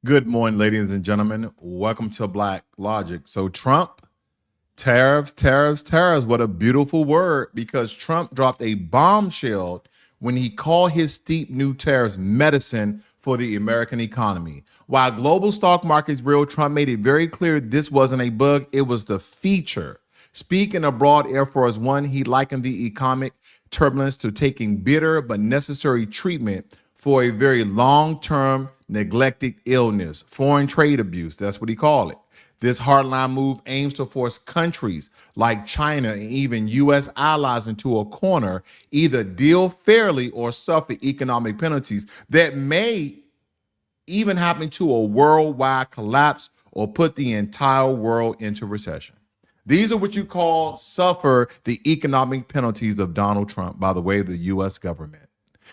Good morning, ladies and gentlemen. Welcome to Black Logic. So Trump, tariffs. What a beautiful word, because Trump dropped a bombshell when he called his steep new tariffs medicine for the American economy. While global stock markets reeled, Trump made it very clear this wasn't a bug, it was the feature. Speaking abroad Air Force One, he likened the economic turbulence to taking bitter but necessary treatment for a very long-term neglected illness, foreign trade abuse. That's what he called it. This hardline move aims to force countries like China and even U.S. allies into a corner, either deal fairly or suffer economic penalties that may even happen to a worldwide collapse or put the entire world into recession. These are what you call suffer the economic penalties of Donald Trump by the way of the U.S. government.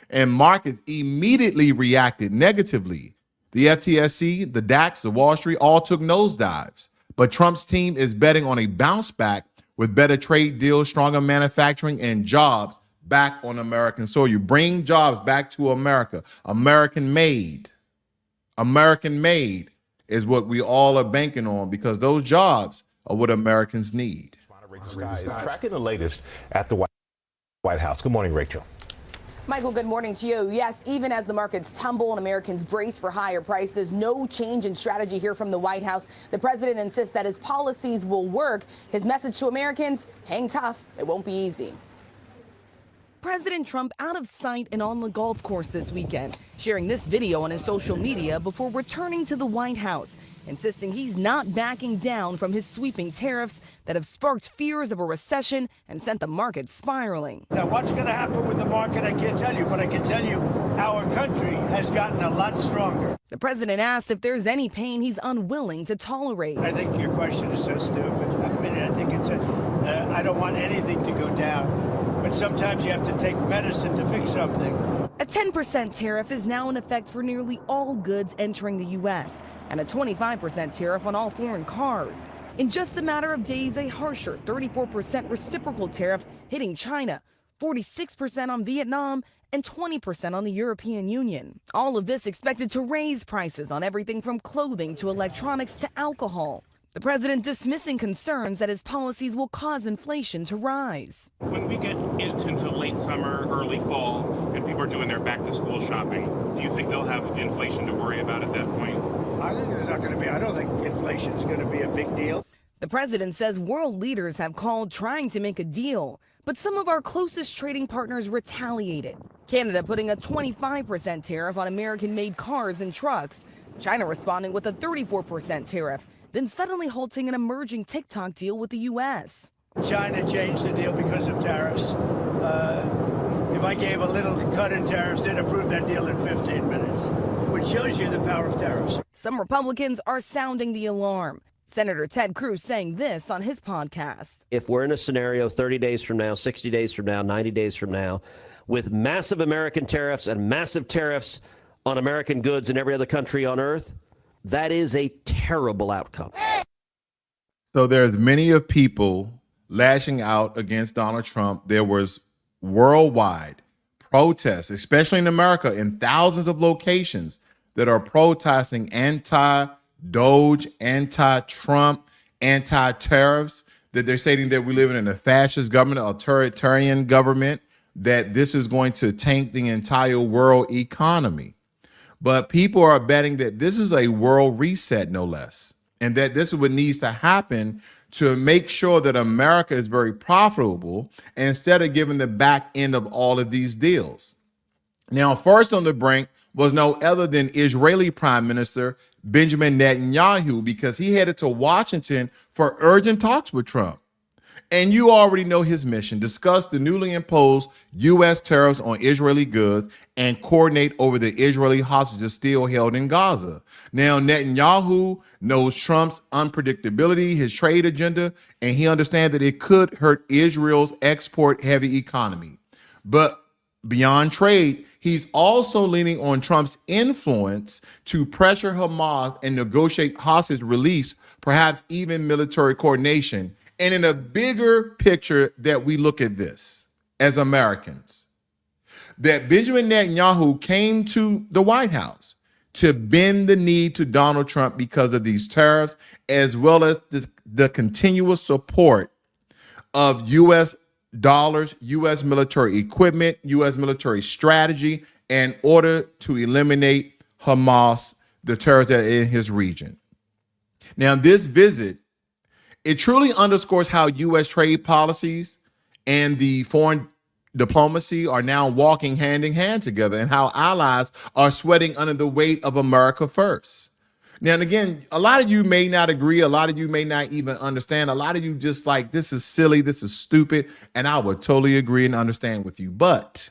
And markets immediately reacted negatively. The FTSE, the DAX, the Wall Street all took nosedives. But Trump's team is betting on a bounce back with better trade deals, stronger manufacturing, and jobs back on American soil. You bring jobs back to America. American made. American made is what we all are banking on, because those jobs are what Americans need. Rachel Sky is tracking the latest at the White House. Good morning, Rachel. Michael, good morning to you. Yes, even as the markets tumble and Americans brace for higher prices, no change in strategy here from the White House. The president insists that his policies will work. His message to Americans: hang tough. It won't be easy. President Trump out of sight and on the golf course this weekend, sharing this video on his social media before returning to the White House, insisting he's not backing down from his sweeping tariffs that have sparked fears of a recession and sent the market spiraling. Now, what's going to happen with the market, I can't tell you, but I can tell you our country has gotten a lot stronger. The president asks if there's any pain he's unwilling to tolerate. I think your question is so stupid. I mean, I think it's I don't want anything to go down. But sometimes you have to take medicine to fix something. A 10% tariff is now in effect for nearly all goods entering the U.S. and a 25% tariff on all foreign cars. In just a matter of days, a harsher 34% reciprocal tariff hitting China, 46% on Vietnam, and 20% on the European Union. All of this expected to raise prices on everything from clothing to electronics to alcohol. The president dismissing concerns that his policies will cause inflation to rise. When we get into late summer, early fall, and people are doing their back-to-school shopping, do you think they'll have inflation to worry about at that point? I think there's not going to be. I don't think inflation is going to be a big deal. The president says world leaders have called trying to make a deal, but some of our closest trading partners retaliated. Canada putting a 25% tariff on American-made cars and trucks. China responding with a 34% tariff, then suddenly halting an emerging TikTok deal with the U.S. China changed the deal because of tariffs. If I gave a little cut in tariffs, they'd approve that deal in 15 minutes, which shows you the power of tariffs. Some Republicans are sounding the alarm. Senator Ted Cruz saying this on his podcast. If we're in a scenario 30 days from now, 60 days from now, 90 days from now, with massive American tariffs and massive tariffs on American goods in every other country on earth, that is a terrible outcome. So there's many of people lashing out against Donald Trump. There was worldwide protests, especially in America, in thousands of locations that are protesting anti-Doge, anti-Trump, anti-tariffs, that they're saying that we live in a fascist government, a authoritarian government, that this is going to tank the entire world economy. But people are betting that this is a world reset, no less, and that this is what needs to happen to make sure that America is very profitable instead of giving the back end of all of these deals. Now, first on the brink was no other than Israeli Prime Minister Benjamin Netanyahu, because he headed to Washington for urgent talks with Trump. And you already know his mission: discuss the newly imposed U.S. tariffs on Israeli goods and coordinate over the Israeli hostages still held in Gaza. Now, Netanyahu knows Trump's unpredictability, his trade agenda, and he understands that it could hurt Israel's export-heavy economy. But beyond trade, he's also leaning on Trump's influence to pressure Hamas and negotiate hostage release, perhaps even military coordination. And in a bigger picture that we look at this as Americans, that Benjamin Netanyahu came to the White House to bend the knee to Donald Trump because of these tariffs, as well as the continuous support of U.S. dollars, U.S. military equipment, U.S. military strategy in order to eliminate Hamas, the terrorists that are in his region. Now, this visit, it truly underscores how U.S. trade policies and the foreign diplomacy are now walking hand in hand together, and how allies are sweating under the weight of America first. Now, and again, a lot of you may not agree. A lot of you may not even understand. A lot of you just like, this is silly. This is stupid. And I would totally agree and understand with you. But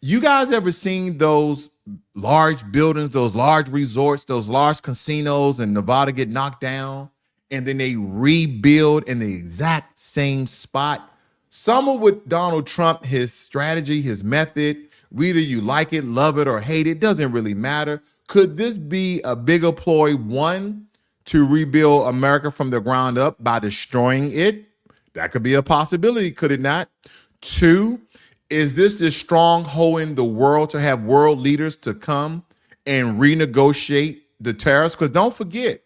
you guys ever seen those large buildings, those large resorts, those large casinos in Nevada get knocked down and then they rebuild in the exact same spot? Some with Donald Trump, his strategy, his method, whether you like it, love it, or hate it, doesn't really matter. Could this be a bigger ploy, one, to rebuild America from the ground up by destroying it? That could be a possibility, could it not? Two, is this the stronghold in the world to have world leaders to come and renegotiate the tariffs? Because don't forget,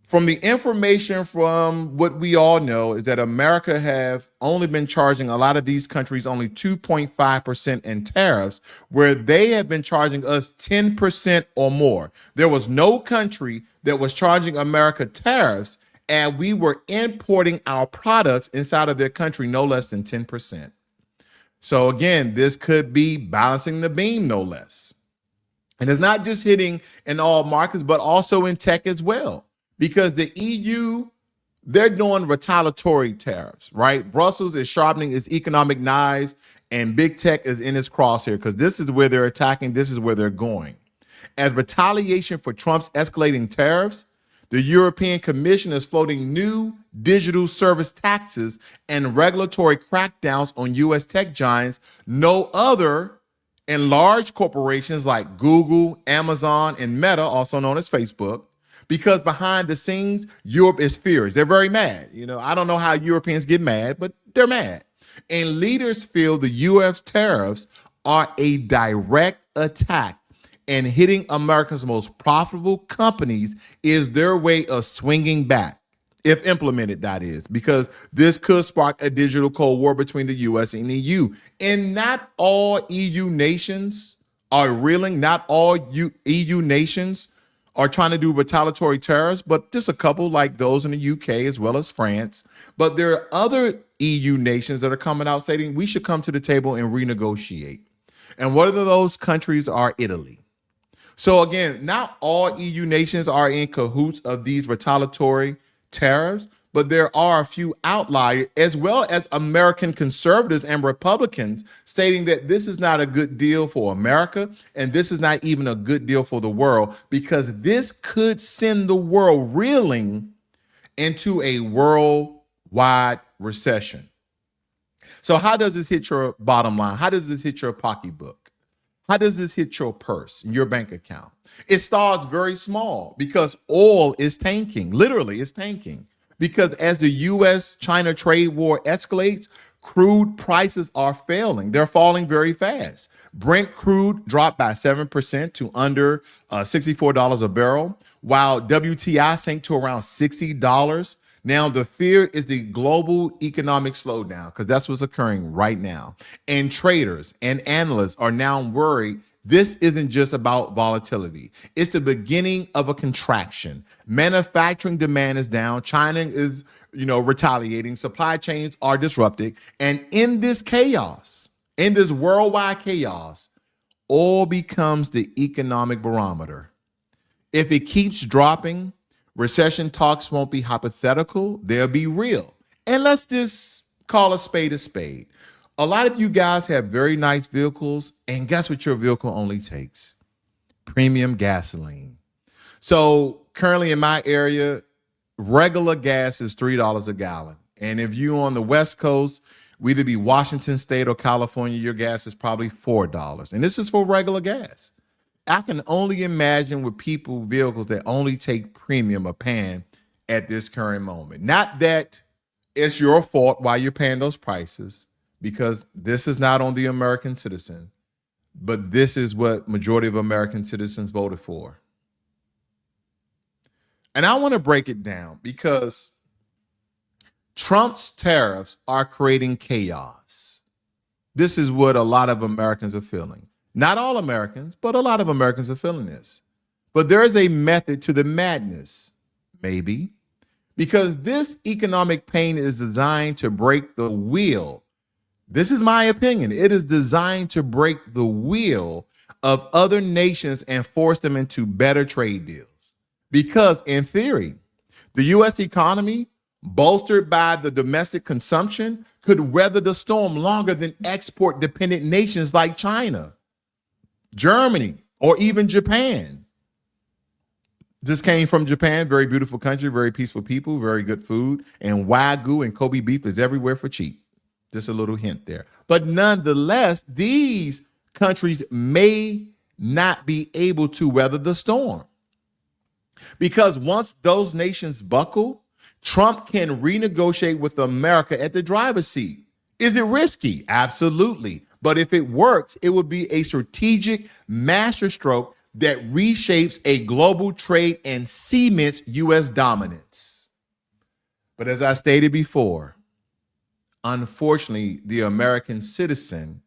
from the information from what we all know is that America have only been charging a lot of these countries only 2.5% in tariffs, where they have been charging us 10% or more. There was no country that was charging America tariffs, and we were importing our products inside of their country no less than 10%. So again, this could be balancing the beam, no less. And it's not just hitting in all markets, but also in tech as well. Because the EU, they're doing retaliatory tariffs, right? Brussels is sharpening its economic knives, and big tech is in its crosshair, because this is where they're attacking. This is where they're going. As retaliation for Trump's escalating tariffs, the European Commission is floating new digital service taxes and regulatory crackdowns on U.S. tech giants, no other and large corporations like Google, Amazon, and Meta, also known as Facebook. Because behind the scenes, Europe is furious. They're very mad. You know, I don't know how Europeans get mad, but they're mad. And leaders feel the U.S. tariffs are a direct attack, and hitting America's most profitable companies is their way of swinging back, if implemented, that is, because this could spark a digital Cold War between the U.S. and EU. And not all EU nations are reeling. Not all EU nations are trying to do retaliatory tariffs, but just a couple like those in the UK as well as France. But there are other EU nations that are coming out saying we should come to the table and renegotiate. And one of those countries are Italy. So again, not all EU nations are in cahoots of these retaliatory tariffs, but there are a few outliers, as well as American conservatives and Republicans, stating that this is not a good deal for America, and this is not even a good deal for the world, because this could send the world reeling into a worldwide recession. So how does this hit your bottom line? How does this hit your pocketbook? How does this hit your purse, your bank account? It starts very small, because oil is tanking. Literally, it's tanking. Because as the U.S.-China trade war escalates, crude prices are failing. They're falling very fast. Brent crude dropped by 7% to under $64 a barrel, while WTI sank to around $60. Now, the fear is the global economic slowdown, because that's what's occurring right now. And traders and analysts are now worried this isn't just about volatility. It's the beginning of a contraction. Manufacturing demand is down. China is, retaliating. Supply chains are disrupted. And in this chaos, in this worldwide chaos, oil becomes the economic barometer. If it keeps dropping, recession talks won't be hypothetical. They'll be real. And let's just call a spade a spade. A lot of you guys have very nice vehicles, and guess what your vehicle only takes? Premium gasoline. So currently in my area, regular gas is $3 a gallon. And if you're on the West Coast, whether it be Washington State or California, your gas is probably $4. And this is for regular gas. I can only imagine with vehicles that only take premium are paying at this current moment. Not that it's your fault why you're paying those prices, because this is not on the American citizen. but this is what majority of American citizens voted for. And I want to break it down because Trump's tariffs are creating chaos. This is what a lot of Americans are feeling. Not all Americans, but a lot of Americans are feeling this. But there is a method to the madness, maybe, because this economic pain is designed to break the wheel. This is my opinion. It is designed to break the wheel of other nations and force them into better trade deals. Because in theory, the U.S. economy, bolstered by the domestic consumption, could weather the storm longer than export-dependent nations like China, Germany, or even Japan. This came from Japan, very beautiful country, very peaceful people, very good food, and Wagyu and Kobe beef is everywhere for cheap. Just a little hint there. But nonetheless, these countries may not be able to weather the storm. Because once those nations buckle, Trump can renegotiate with America at the driver's seat. Is it risky? Absolutely. But if it works, it would be a strategic masterstroke that reshapes a global trade and cements U.S. dominance. But as I stated before, unfortunately, the American citizen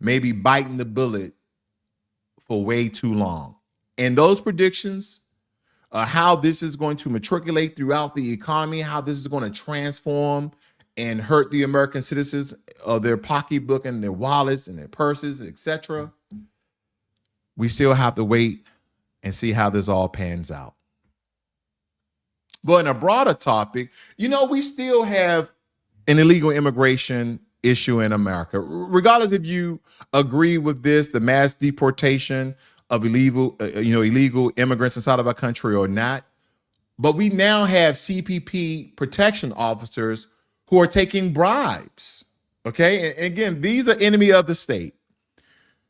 may be biting the bullet for way too long. And those predictions, how this is going to matriculate throughout the economy, how this is going to transform and hurt the American citizens of their pocketbook and their wallets and their purses, etc. We still have to wait and see how this all pans out. But in a broader topic, we still have an illegal immigration issue in America. Regardless if you agree with this, the mass deportation of illegal immigrants inside of our country or not. But we now have CPP protection officers who are taking bribes. Okay. And again, these are enemy of the state.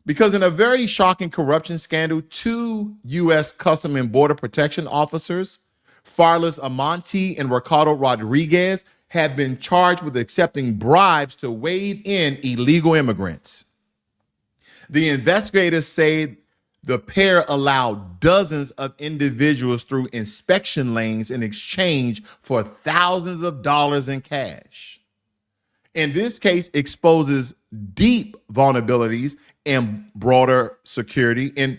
Because in a very shocking corruption scandal, 2 U.S. Custom and Border Protection officers, Farles Amonte and Ricardo Rodriguez, have been charged with accepting bribes to wave in illegal immigrants. The investigators say the pair allowed dozens of individuals through inspection lanes in exchange for thousands of dollars in cash. In this case, exposes deep vulnerabilities in border security, and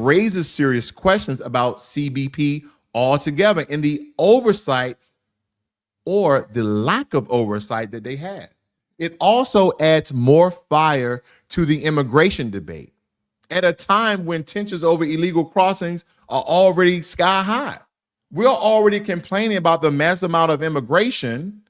raises serious questions about CBP altogether and the oversight or the lack of oversight that they have. It also adds more fire to the immigration debate at a time when tensions over illegal crossings are already sky high. We're already complaining about the massive amount of immigration,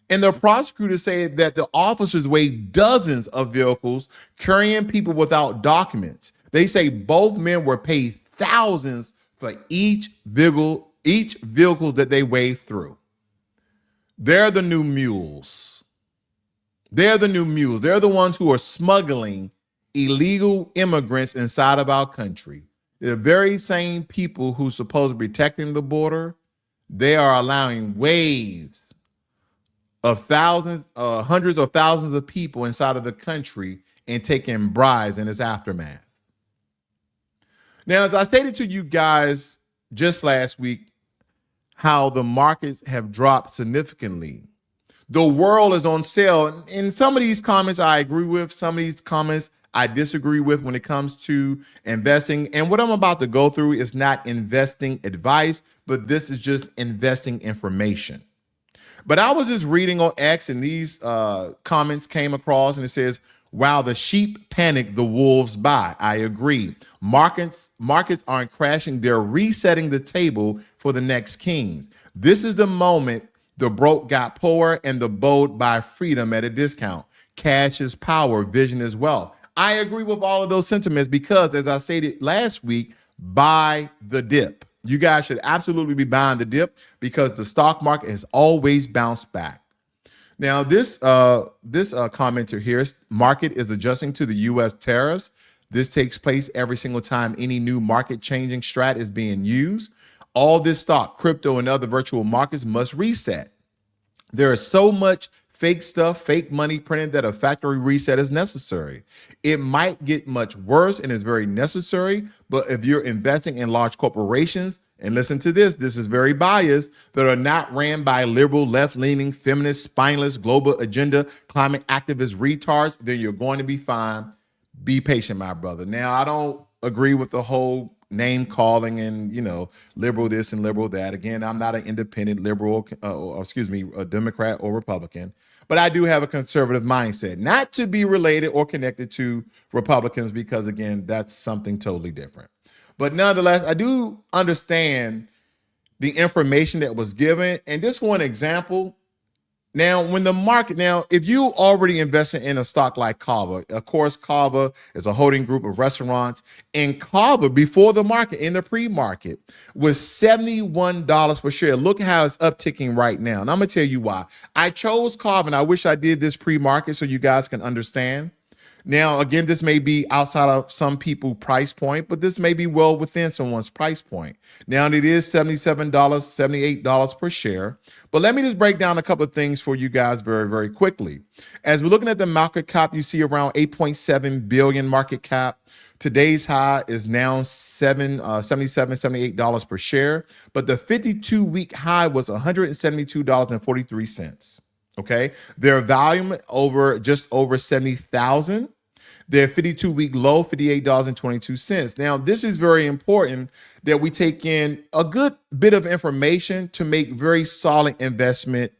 and the prosecutors say that the officers weighed dozens of vehicles carrying people without documents. They say both men were paid thousands for each vehicle that they waved through. They're the new mules. They're the new mules. They're the ones who are smuggling illegal immigrants inside of our country. The very same people who are supposed to be protecting the border, they are allowing waves of thousands, hundreds of thousands of people inside of the country and taking bribes in its aftermath. Now, as I stated to you guys just last week, how the markets have dropped significantly. The world is on sale. And some of these comments I agree with, some of these comments I disagree with when it comes to investing. And what I'm about to go through is not investing advice, but this is just investing information. But I was just reading on X and these comments came across and it says, while the sheep panic, the wolves buy. I agree. Markets aren't crashing. They're resetting the table for the next kings. This is the moment the broke got poor and the bold buy freedom at a discount. Cash is power. Vision is wealth. I agree with all of those sentiments because, as I stated last week, buy the dip. You guys should absolutely be buying the dip because the stock market has always bounced back. Now, this commenter here, market is adjusting to the U.S. tariffs. This takes place every single time any new market changing strat is being used. All this stock, crypto, and other virtual markets must reset. There is so much fake stuff, fake money printed, that a factory reset is necessary. It might get much worse and is very necessary, but if you're investing in large corporations, and listen to this is very biased, that are not ran by liberal, left-leaning, feminist, spineless, global agenda, climate activist retards, then you're going to be fine. Be patient, my brother. Now, I don't agree with the whole name calling and, liberal this and liberal that. Again, I'm not an independent liberal, a Democrat or Republican, but I do have a conservative mindset, not to be related or connected to Republicans, because again, that's something totally different. But nonetheless, I do understand the information that was given. And just one example. Now, if you already invested in a stock like Kava, of course, Kava is a holding group of restaurants, and Kava before the market, in the pre-market, was $71 per share. Look how it's upticking right now. And I'm going to tell you why. I chose Kava, and I wish I did this pre-market so you guys can understand. Now, again, this may be outside of some people's price point, but this may be well within someone's price point. Now, it is $77, $78 per share. But let me just break down a couple of things for you guys very, very quickly. As we're looking at the market cap, you see around 8.7 billion market cap. Today's high is now $77, $78 per share. But the 52-week high was $172.43. Okay, their volume just over 70,000. Their 52-week low, $58.22. Now, this is very important that we take in a good bit of information to make very solid investment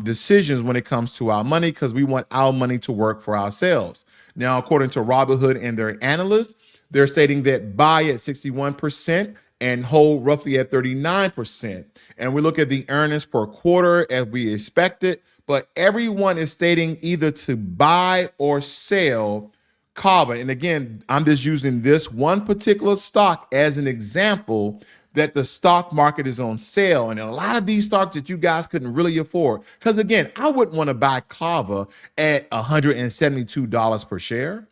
decisions when it comes to our money, because we want our money to work for ourselves. Now, according to Robinhood and their analysts, they're stating that buy at 61% and hold roughly at 39%. And we look at the earnings per quarter as we expected, but everyone is stating either to buy or sell Kava. And again, I'm just using this one particular stock as an example that the stock market is on sale. And a lot of these stocks that you guys couldn't really afford, because again, I wouldn't want to buy Kava at $172 per share.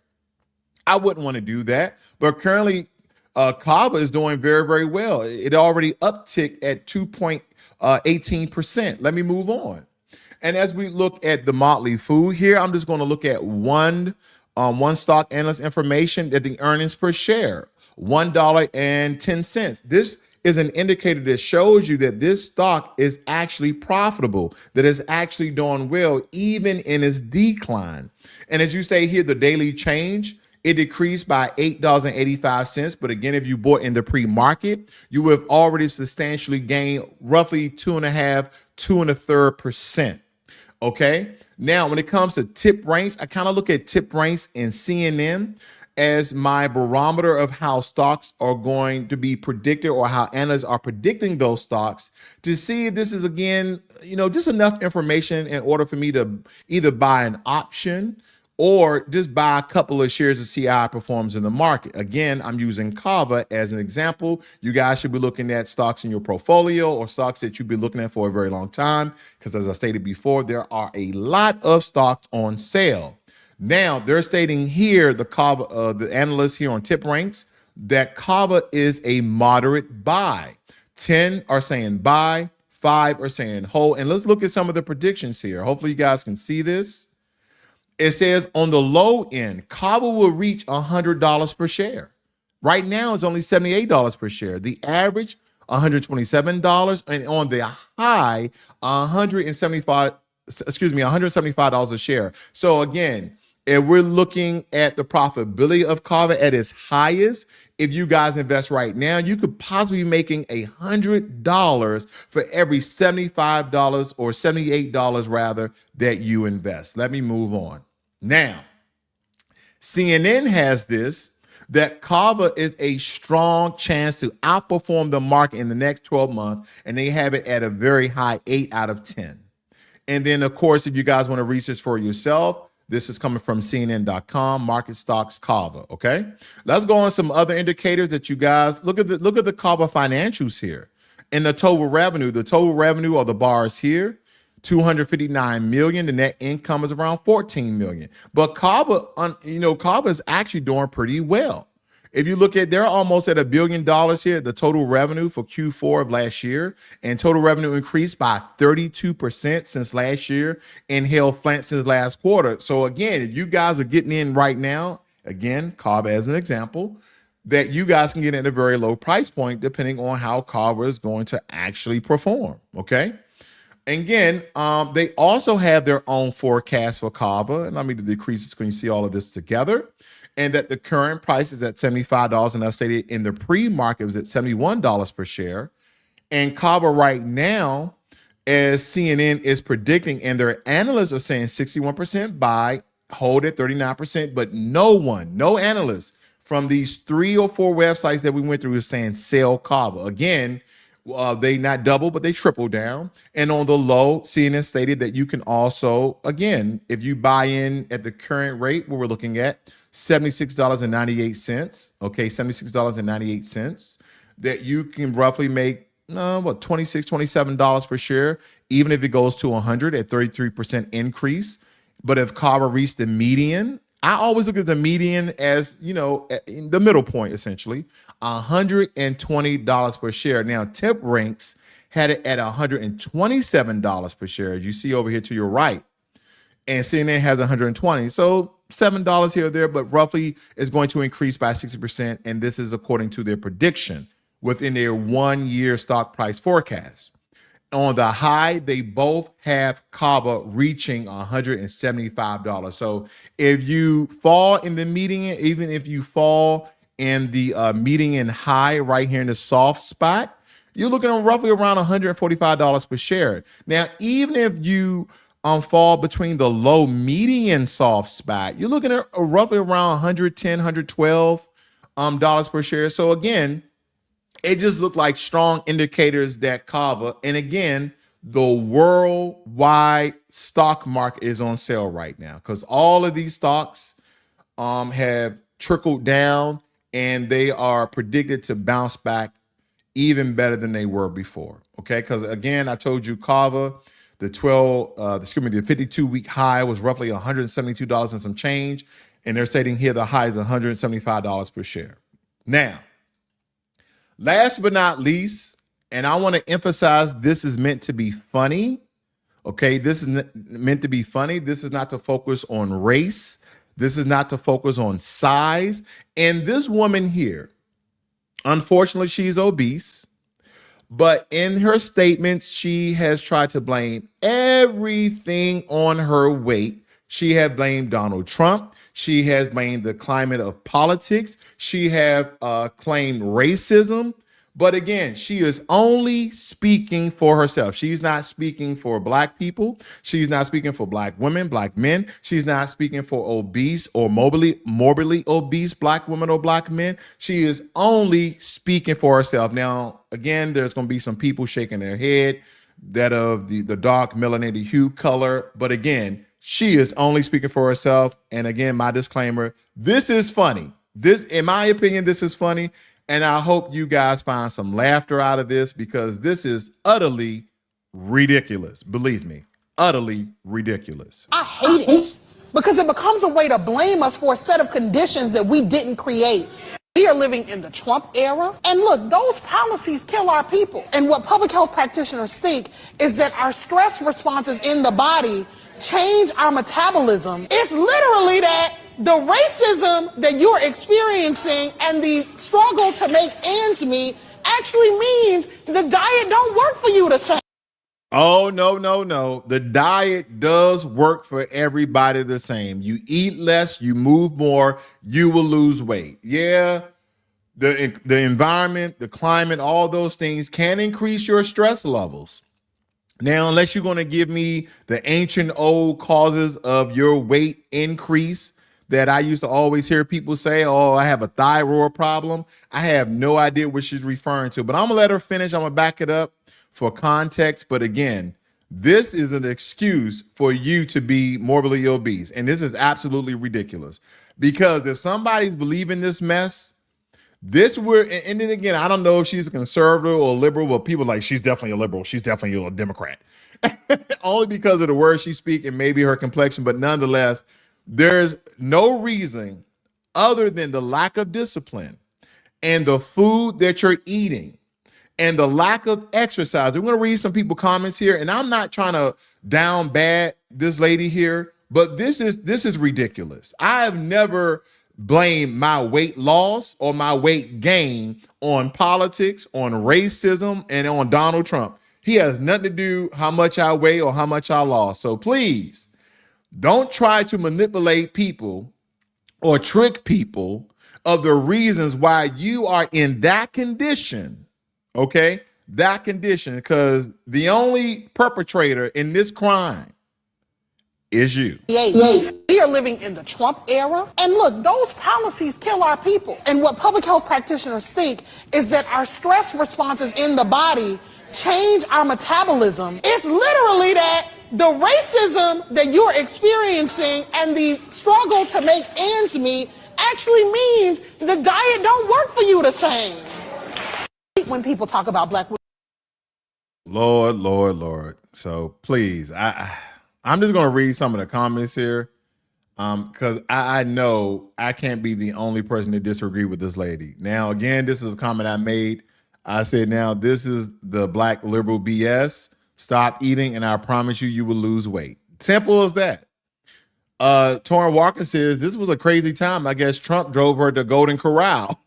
I wouldn't want to do that. But currently, Kava is doing very, very well. It already upticked at 2.18%. Let me move on. And as we look at the Motley Fool here, I'm just going to look at one stock analyst information, that the earnings per share, $1.10. This is an indicator that shows you that this stock is actually profitable, that is actually doing well, even in its decline. And as you say here, the daily change, it decreased by $8.85. But again, if you bought in the pre-market, you would have already substantially gained roughly 2.5%. Okay. Now, when it comes to tip ranks, I kind of look at tip ranks in CNN as my barometer of how stocks are going to be predicted, or how analysts are predicting those stocks, to see if this is, again, just enough information in order for me to either buy an option or just buy a couple of shares to see how it performs in the market. Again, I'm using Kava as an example. You guys should be looking at stocks in your portfolio or stocks that you've been looking at for a very long time, because as I stated before, there are a lot of stocks on sale. Now, they're stating here, the analysts here on Tip Ranks, that Kava is a moderate buy. 10 are saying buy, 5 are saying hold. And let's look at some of the predictions here. Hopefully you guys can see this. It says on the low end, Kava will reach $100 per share. Right now, it's only $78 per share. The average, $127, and on the high, $175 a share. So again, if we're looking at the profitability of Kava at its highest, if you guys invest right now, you could possibly be making $100 for every $75 or $78 rather that you invest. Let me move on. Now, CNN has this, that Kava is a strong chance to outperform the market in the next 12 months, and they have it at a very high 8 out of 10. And then, of course, if you guys want to research for yourself, this is coming from CNN.com, market stocks Kava. Okay, let's go on some other indicators that you guys look at. Look at the Kava financials here, and the total revenue. The total revenue are the bars here. 259 million. The net income is around 14 million. But Kava, Kava is actually doing pretty well. If you look at, they're almost at $1 billion here, the total revenue for Q4 of last year, and total revenue increased by 32% since last year and held flat since last quarter. So again, if you guys are getting in right now, again, Kava as an example, that you guys can get at a very low price point depending on how Kava is going to actually perform, okay? Again, they also have their own forecast for Kava, and let me decrease it so you can see all of this together, and that the current price is at $75, and I stated in the pre-market was at $71 per share. And Kava right now, as CNN is predicting, and their analysts are saying 61% buy, hold at 39%, but no analyst from these 3 or 4 websites that we went through is saying sell Kava. Again, they not double, but they triple down. And on the low, CNN stated that you can also, again, if you buy in at the current rate, what we're looking at, $76.98, okay, $76.98, that you can roughly make, $26, $27 per share, even if it goes to 100 at 33% increase. But if Kava reached the median, I always look at the median as, in the middle point, essentially, $120 per share. Now, Tip Ranks had it at $127 per share, as you see over here to your right. And CNN has 120. So $7 here or there, but roughly is going to increase by 60%. And this is according to their prediction within their 1-year stock price forecast. On the high, they both have Kava reaching $175. So if you fall in the median, even if you fall in the median high right here in the soft spot, you're looking at roughly around $145 per share. Now, even if you fall between the low median soft spot, you're looking at roughly around $110, $112 dollars per share. So again, it just looked like strong indicators that Kava, and again, the worldwide stock market is on sale right now because all of these stocks have trickled down and they are predicted to bounce back even better than they were before. Okay, because again, I told you Kava, the 52-week high was roughly $172 and some change, and they're stating here the high is $175 per share. Now, last but not least, and I want to emphasize this is meant to be funny, okay? This is meant to be funny. This is not to focus on race. This is not to focus on size. And this woman here, unfortunately, she's obese, but in her statements, she has tried to blame everything on her weight. She has blamed Donald Trump. She has blamed the climate of politics. She has claimed racism. But again, she is only speaking for herself. She's not speaking for Black people. She's not speaking for Black women, Black men. She's not speaking for obese or morbidly obese Black women or Black men. She is only speaking for herself. Now, again, there's going to be some people shaking their head that of the dark melanated hue color. But again, she is only speaking for herself. And again, my disclaimer, this is funny. This, in my opinion, this is funny. And I hope you guys find some laughter out of this because this is utterly ridiculous. Believe me, utterly ridiculous. I hate it because it becomes a way to blame us for a set of conditions that we didn't create. We are living in the Trump era. And look, those policies kill our people. And what public health practitioners think is that our stress responses in the body change our metabolism. It's literally that the racism that you're experiencing and the struggle to make ends meet actually means the diet don't work for you the same. Oh, no. The diet does work for everybody the same. You eat less, you move more, you will lose weight. Yeah, the environment, the climate, all those things can increase your stress levels. Now, unless you're going to give me the ancient old causes of your weight increase that I used to always hear people say, oh, I have a thyroid problem. I have no idea what she's referring to, but I'm going to let her finish. I'm going to back it up for context. But again, this is an excuse for you to be morbidly obese. And this is absolutely ridiculous because if somebody's believing this mess, and then again, I don't know if she's a conservative or a liberal, but people are like, she's definitely a liberal. She's definitely a Democrat. Only because of the words she speaks and maybe her complexion. But nonetheless, there's no reason other than the lack of discipline and the food that you're eating and the lack of exercise. We're going to read some people's comments here, and I'm not trying to down bad this lady here, but this is ridiculous. I have never blamed my weight loss or my weight gain on politics, on racism, and on Donald Trump. He has nothing to do how much I weigh or how much I lost. So please don't try to manipulate people or trick people of the reasons why you are in that condition. Okay, that condition, because the only perpetrator in this crime is you. We are living in the Trump era. And look, those policies kill our people. And what public health practitioners think is that our stress responses in the body change our metabolism. It's literally that the racism that you're experiencing and the struggle to make ends meet actually means the diet don't work for you the same. When people talk about black women. Lord. So please, I'm just going to read some of the comments here because I know I can't be the only person to disagree with this lady. Now, again, this is a comment I made. I said, now this is the black liberal BS. Stop eating, and I promise you will lose weight. Simple as that. Torrin Walker says, this was a crazy time. I guess Trump drove her to Golden Corral.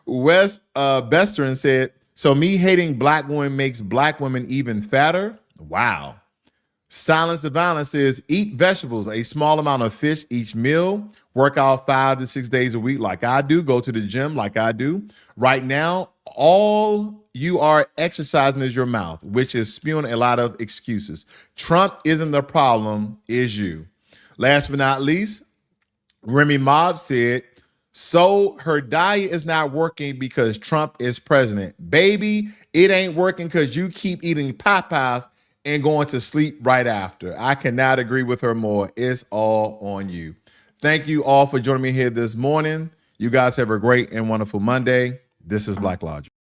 Wes Bestern said, so me hating black women makes black women even fatter? Wow. Silence the Violence says, eat vegetables, a small amount of fish each meal, work out 5 to 6 days a week like I do, go to the gym like I do. Right now, all you are exercising is your mouth, which is spewing a lot of excuses. Trump isn't the problem, is you. Last but not least, Remy Mobb said, so her diet is not working because Trump is president. Baby, it ain't working because you keep eating Popeyes and going to sleep right after. I cannot agree with her more. It's all on you. Thank you all for joining me here this morning. You guys have a great and wonderful Monday. This is Black Logic.